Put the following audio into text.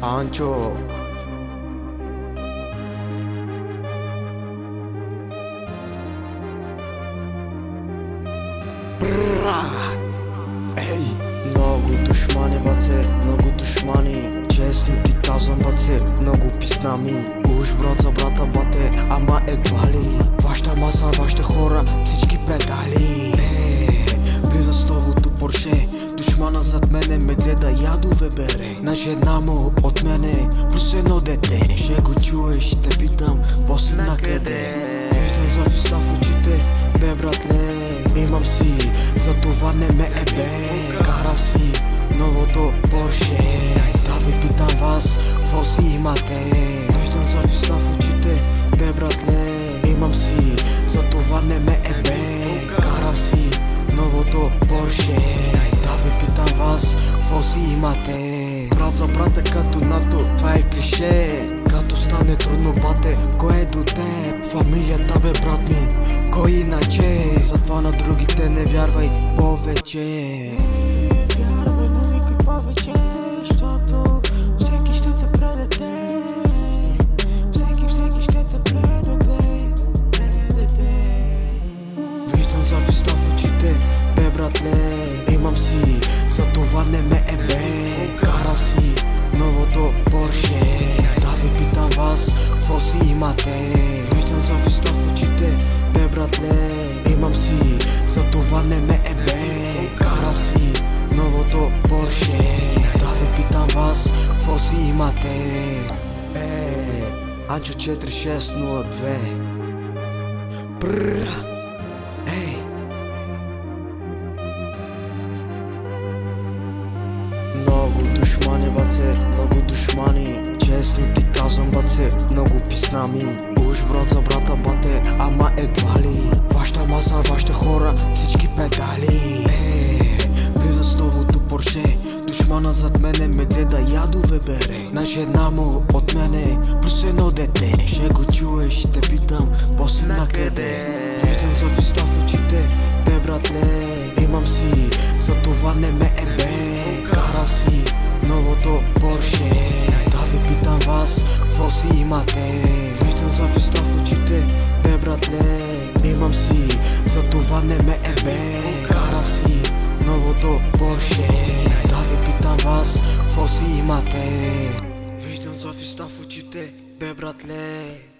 Анчо. Ей! Много душмани, баце, много душмани. Честно ти казвам, баце, много писнами. Уж брат за брата, бате, ама едва ли. Вашата маса, вашите хора, всички педали. Влиза с новото Порше, душмана зад мене ме гледа, ядове бере. На жена му от мене, плюс едно дете. Ще го чуеш, те питам, после накъде. Виждам зависта в очите, бе братле. Имам си, за това не ме ебе. Карам си новото Порше. Да ви питам вас, какво си имате? Виждам зависта в очите, бе братле. Имам си, за това не ме ебе. Карам си новото Порше. Да ви питам вас, какво си имате? Брат за брата като НАТО, това е клише. Като стане трудно, бате, кой е до теб? Фамилията бе, брат ми, кой иначе? Затова на другите не вярвай повече. Вярвай на никой повече, защото всеки ще те предаде. Всеки ще те предаде. Виждам зависта в очите, бе братле. Имам си, за това не ме ебе. Карам си новото Порше. Да ви питам вас, какво си имате? Виждам зависта в очите, бе братле. Имам си, за това не ме ебе. Карам си новото Порше. Да ви питам вас, какво си имате? Анчо 4602. Брррр. Ей! Много душмани, баце, много душмани. Честно ти казвам, баце, много писнами. Уж брат за брата, бате, ама едва ли. Вашата маса, вашите хора, всички педали. Влиза с новото Порше, душмана зад мене ме гледа, ядове бере. На жена му от мене, плюс едно дете. Ще го чуеш, те питам, после накъде? Виждам зависта в очите, бе братле. Имам си, за това не ме ебе. Карам си новото Порше. Да ви питам вас, какво си имате? Виждам зависта в очите, бе братле. Имам си, за това не ме ебе. Карам си новото Порше. Да ви питам вас, какво си имате? Виждам зависта в очите, бе братле.